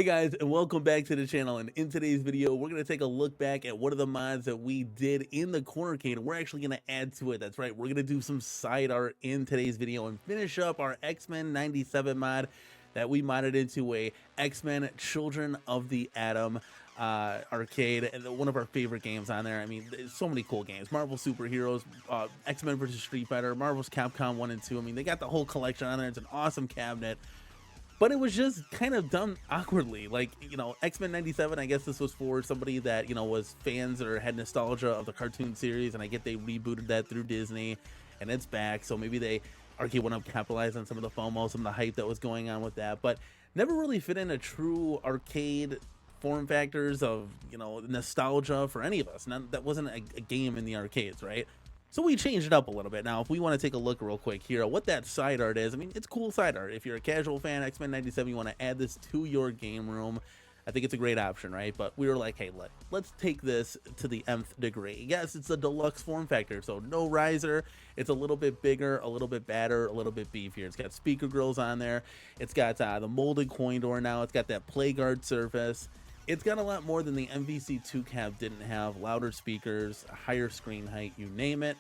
Hey guys, and welcome back to the channel. And in today's video, we're going to take a look back at one of the mods that we did in the CornerCade, and we're actually going to add to it. That's right, we're going to do some side art in today's video and finish up our X-Men 97 mod that we modded into a X-Men Children of the Atom arcade, and one of our favorite games on there. I mean, there's so many cool games: Marvel Superheroes, X-Men versus Street Fighter, Marvel's Capcom 1 and 2. I mean, they got the whole collection on there. It's an awesome cabinet. But it was just kind of done awkwardly. Like, X-Men 97, I guess this was for somebody that, was fans or had nostalgia of the cartoon series, and I get they rebooted that through Disney, and it's back, so maybe they Arcade1up capitalized on some of the FOMO, some of the hype that was going on with that, but never really fit in a true arcade form factors of, nostalgia for any of us. That wasn't a game in the arcades, right? So we changed it up a little bit. Now, if we want to take a look real quick here at what that side art is, I mean, it's cool side art. If you're a casual fan, X-Men 97, you want to add this to your game room, I think it's a great option, right? But we were like, hey, let's take this to the nth degree. Yes, it's a deluxe form factor, so no riser. It's a little bit bigger, a little bit badder, a little bit beefier. It's got speaker grills on there. It's got the molded coin door now. It's got that play guard surface. It's got a lot more than the MVC2 cab didn't have: louder speakers, higher screen height, you name it.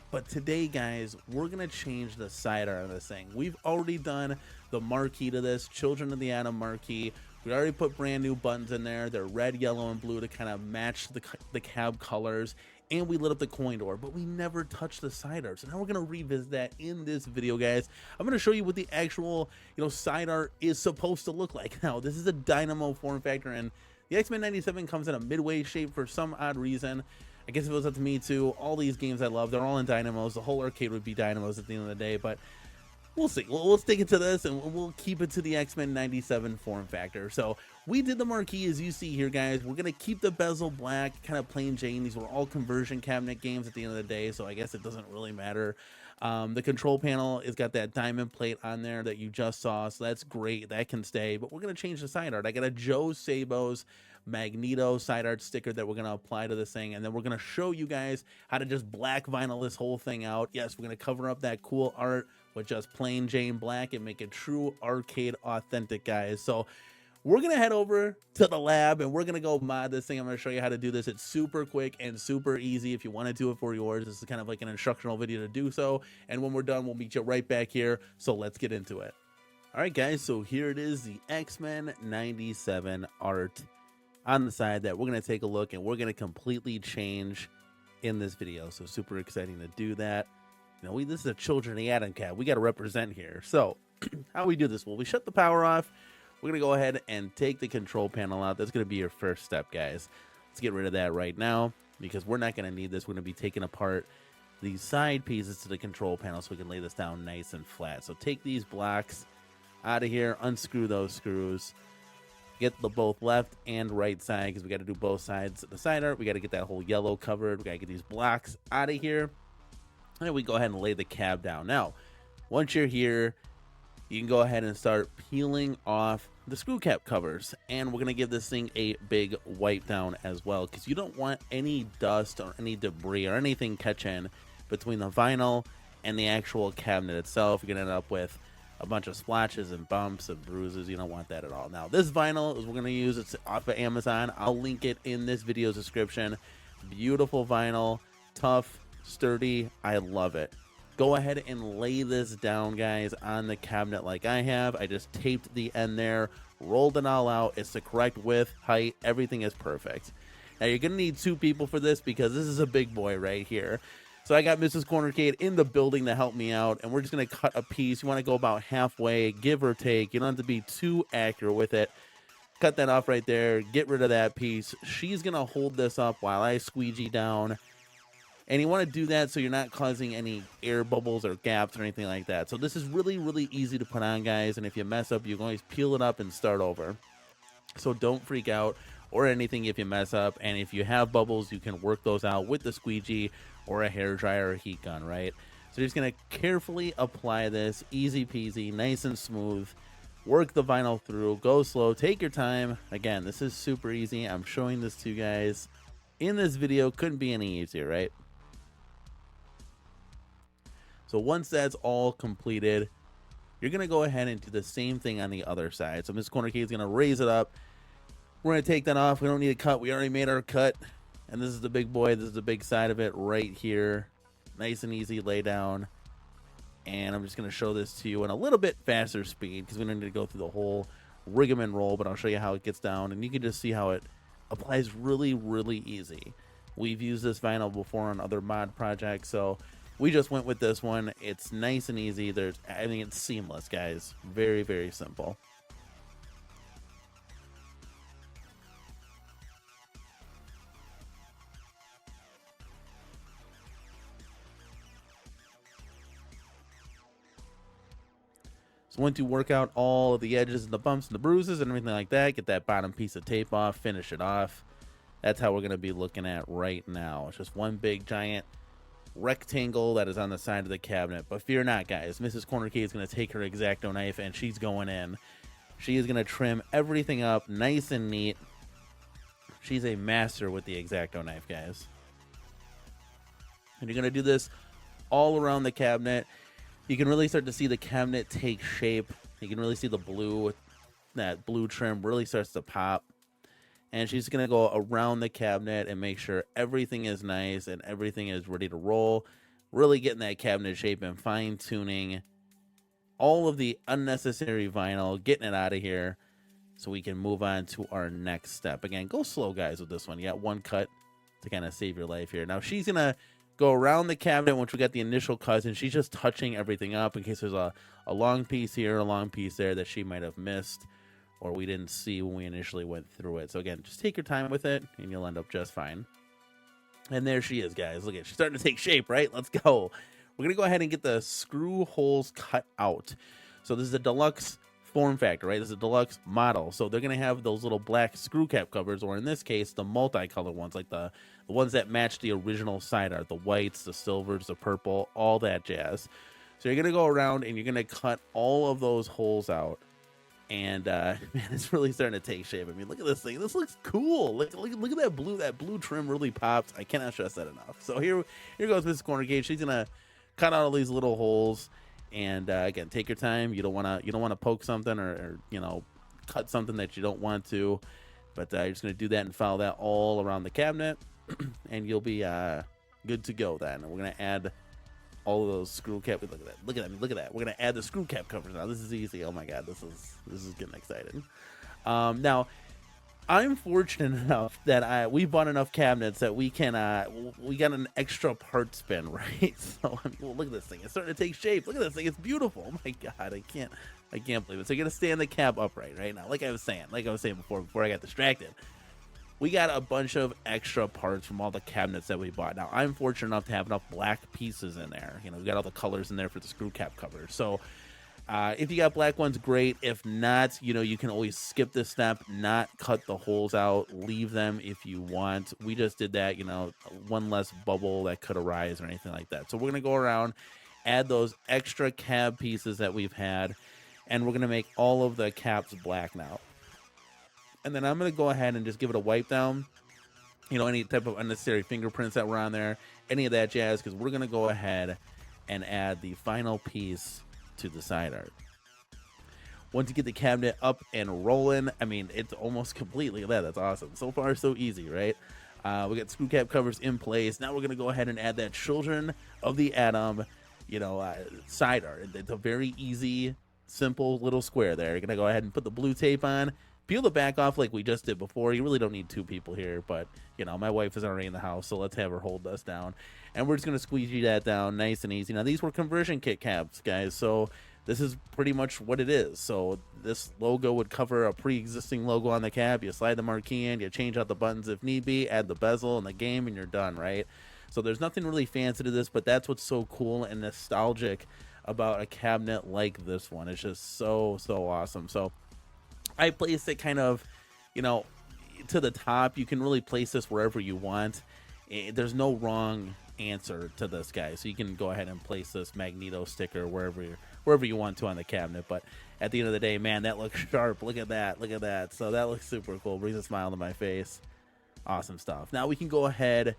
But today, guys, we're going to change the side art of this thing. We've already done the marquee to this, Children of the Atom marquee. We already put brand new buttons in there. They're red, yellow, and blue to kind of match the cab colors. And we lit up the coin door, but we never touched the side art. So now we're going to revisit that in this video, guys. I'm going to show you what the actual, side art is supposed to look like. Now, this is a dynamo form factor, and the X-Men 97 comes in a midway shape for some odd reason. I guess if it was up to me too, all these games I love, they're all in dynamos. The whole arcade would be dynamos at the end of the day, but we'll see. We'll stick it to this, and we'll keep it to the X-Men 97 form factor. So we did the marquee as you see here, guys. We're going to keep the bezel black, kind of plain Jane. These were all conversion cabinet games at the end of the day, so I guess it doesn't really matter. The control panel has got that diamond plate on there that you just saw, so that's great. That can stay, but we're going to change the side art. I got a Joe Sabos Magneto side art sticker that we're going to apply to this thing, and then we're going to show you guys how to just black vinyl this whole thing out. Yes, we're going to cover up that cool art with just plain Jane black and make it true arcade authentic, guys. So we're going to head over to the lab and we're going to go mod this thing. I'm going to show you how to do this. It's super quick and super easy. If you want to do it for yours, this is kind of like an instructional video to do so. And when we're done, we'll meet you right back here. So let's get into it. All right, guys. So here it is, the X-Men 97 art on the side that we're going to take a look, and we're going to completely change in this video. So super exciting to do that. This is a Children of the Atom cab. We got to represent here. So how we do this? Well, we shut the power off. We're going to go ahead and take the control panel out. That's going to be your first step, guys. Let's get rid of that right now because we're not going to need this. We're going to be taking apart these side pieces to the control panel so we can lay this down nice and flat. So take these blocks out of here, unscrew those screws, get the both left and right side because we got to do both sides of the side art. We got to get that whole yellow covered. We got to get these blocks out of here. And we go ahead and lay the cab down. Now, once you're here, you can go ahead and start peeling off the screw cap covers. And we're going to give this thing a big wipe down as well because you don't want any dust or any debris or anything catching between the vinyl and the actual cabinet itself. You're going to end up with a bunch of splashes and bumps and bruises. You don't want that at all. Now, this vinyl is we're going to use. It's off of Amazon. I'll link it in this video's description. Beautiful vinyl, tough, sturdy. I love it. Go ahead and lay this down, guys, on the cabinet like I have. I just taped the end there, rolled it all out. It's the correct width, height, everything is perfect. Now, you're going to need two people for this because this is a big boy right here. So I got Mrs. CornerCade in the building to help me out, and we're just going to cut a piece. You want to go about halfway, give or take. You don't have to be too accurate with it. Cut that off right there. Get rid of that piece. She's going to hold this up while I squeegee down. And you want to do that so you're not causing any air bubbles or gaps or anything like that. So this is really, really easy to put on, guys. And if you mess up, you can always peel it up and start over. So don't freak out or anything if you mess up. And if you have bubbles, you can work those out with the squeegee or a hair dryer or a heat gun, right? So you're just going to carefully apply this, easy peasy, nice and smooth. Work the vinyl through, go slow, take your time. Again, this is super easy. I'm showing this to you guys in this video. Couldn't be any easier, right? So once that's all completed, you're going to go ahead and do the same thing on the other side. So Ms. CornerCade is going to raise it up, We're going to take that off. We don't need a cut. We already made our cut. And this is the big boy. This is the big side of it right here. Nice and easy lay down. And I'm just going to show this to you in a little bit faster speed because we don't need to go through the whole rigmarole, but I'll show you how it gets down. And you can just see how it applies really, really easy. We've used this vinyl before on other mod projects, so we just went with this one. It's nice and easy. I think it's seamless, guys. Very, very simple. So once you work out all of the edges and the bumps and the bruises and everything like that, get that bottom piece of tape off, finish it off. That's how we're going to be looking at right now. It's just one big giant rectangle that is on the side of the cabinet. But fear not, guys. Mrs. CornerCade is going to take her X-Acto knife and she's going in. She is going to trim everything up nice and neat. She's a master with the X-Acto knife, guys. And you're going to do this all around the cabinet. You can really start to see the cabinet take shape. You can really see the blue, that blue trim really starts to pop. And she's going to go around the cabinet and make sure everything is nice and everything is ready to roll. Really getting that cabinet shape and fine-tuning all of the unnecessary vinyl, getting it out of here so we can move on to our next step. Again, go slow, guys, with this one. You got one cut to kind of save your life here. Now, she's going to go around the cabinet once we got the initial cuts, and she's just touching everything up in case there's a long piece here, a long piece there that she might have missed or we didn't see when we initially went through it. So again, just take your time with it and you'll end up just fine. And there she is, guys. Look at it. She's starting to take shape, right? Let's go. We're going to go ahead and get the screw holes cut out. So this is a deluxe form factor, right? This is a deluxe model. So they're going to have those little black screw cap covers, or in this case, the multicolor ones, like the ones that match the original side art, the whites, the silvers, the purple, all that jazz. So you're going to go around and you're going to cut all of those holes out. And man, it's really starting to take shape. I mean, look at this thing. This looks cool. Look at that blue. That blue trim really pops. I cannot stress that enough. So here goes Mrs. CornerCade. She's gonna cut out all these little holes. And again, take your time. You don't wanna poke something or cut something that you don't want to. But you're just gonna do that and follow that all around the cabinet, and you'll be good to go. Then we're gonna add all of those screw cap. Look at that. Look at that. We're gonna add the screw cap covers now. This is easy. Oh my god, this is getting exciting. Now, I'm fortunate enough that we bought enough cabinets that we got an extra part bin, right? So I mean, well, look at this thing. It's starting to take shape. Look at this thing. It's beautiful. Oh my god, I can't believe it. So you're gonna stand the cab upright right now, like I was saying before I got distracted. We got a bunch of extra parts from all the cabinets that we bought. Now, I'm fortunate enough to have enough black pieces in there. We got all the colors in there for the screw cap covers. So if you got black ones, great. If not, you can always skip this step, not cut the holes out, leave them if you want. We just did that, one less bubble that could arise or anything like that. So we're going to go around, add those extra cab pieces that we've had, and we're going to make all of the caps black now. And then I'm going to go ahead and just give it a wipe down, any type of unnecessary fingerprints that were on there, any of that jazz, because we're going to go ahead and add the final piece to the side art. Once you get the cabinet up and rolling, I mean, it's almost complete. Look at that. That's awesome. So far, so easy, right? We got screw cap covers in place. Now we're going to go ahead and add that Children of the Atom, side art. It's a very easy, simple little square there. You're going to go ahead and put the blue tape on. Peel the back off like we just did before. You really don't need two people here, but, my wife is already in the house, so let's have her hold us down. And we're just going to squeegee that down nice and easy. Now, these were conversion kit caps, guys, so this is pretty much what it is. So this logo would cover a pre-existing logo on the cap. You slide the marquee in, you change out the buttons if need be, add the bezel and the game, and you're done, right? So there's nothing really fancy to this, but that's what's so cool and nostalgic about a cabinet like this one. It's just so, so awesome. So I placed it kind of, to the top. You can really place this wherever you want. There's no wrong answer to this, guy. So you can go ahead and place this Magneto sticker wherever you want to on the cabinet. But at the end of the day, man, that looks sharp. Look at that. Look at that. So that looks super cool. Brings a smile to my face. Awesome stuff. Now we can go ahead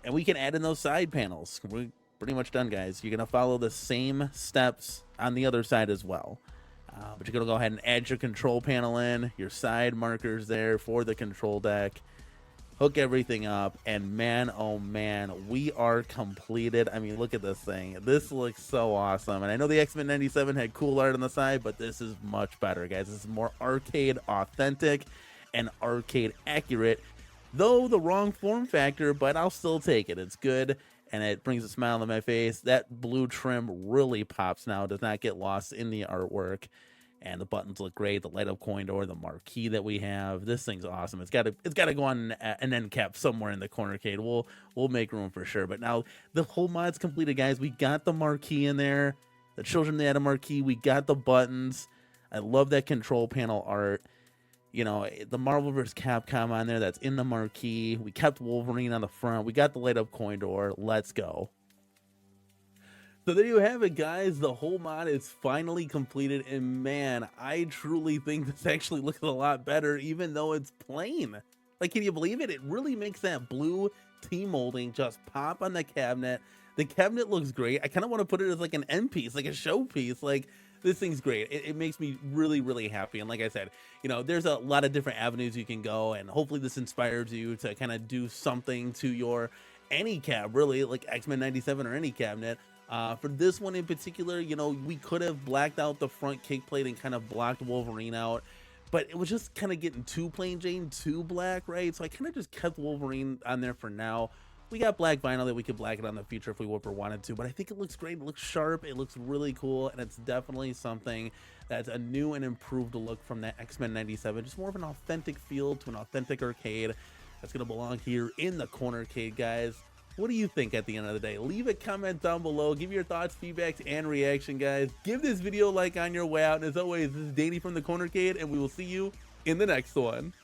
and we can add in those side panels. We're pretty much done, guys. You're going to follow the same steps on the other side as well. But you're going to go ahead and add your control panel in, your side markers there for the control deck. Hook everything up, and man, oh man, we are completed. I mean, look at this thing. This looks so awesome. And I know the X-Men 97 had cool art on the side, but this is much better, guys. This is more arcade authentic and arcade accurate, though the wrong form factor, but I'll still take it. It's good, and it brings a smile on my face. That blue trim really pops now. It does not get lost in the artwork. And the buttons look great. The light up coin door, the marquee that we have. This thing's awesome. It's got to go on an end cap somewhere in the CornerCade. We'll make room for sure. But now the whole mod's completed, guys. We got the marquee in there. The children, they had a marquee. We got the buttons. I love that control panel art. You know, the Marvel vs. Capcom on there. That's in the marquee. We kept Wolverine on the front. We got the light up coin door. Let's go. So there you have it, guys. The whole mod is finally completed, and man, I truly think this actually looks a lot better, even though it's plain. Like, can you believe it? It really makes that blue T-molding just pop on the cabinet. The cabinet looks great. I kind of want to put it as like an end piece, like a showpiece. Like, this thing's great. It makes me really, really happy. And like I said, you know, there's a lot of different avenues you can go, and hopefully this inspires you to kind of do something to your any cab, really, like X-Men 97 or any cabinet. For this one in particular, you know, we could have blacked out the front kick plate and kind of blocked Wolverine out, but it was just kind of getting too plain Jane, too black, right? So I kind of just kept Wolverine on there for now. We got black vinyl that we could black it on in the future if we ever wanted to, but I think it looks great. It looks sharp. It looks really cool, and it's definitely something that's a new and improved look from that X-Men 97. Just more of an authentic feel to an authentic arcade that's going to belong here in the CornerCade, guys. What do you think at the end of the day? Leave a comment down below. Give your thoughts, feedbacks, and reaction, guys. Give this video a like on your way out. And as always, this is Danny from the CornerCade, and we will see you in the next one.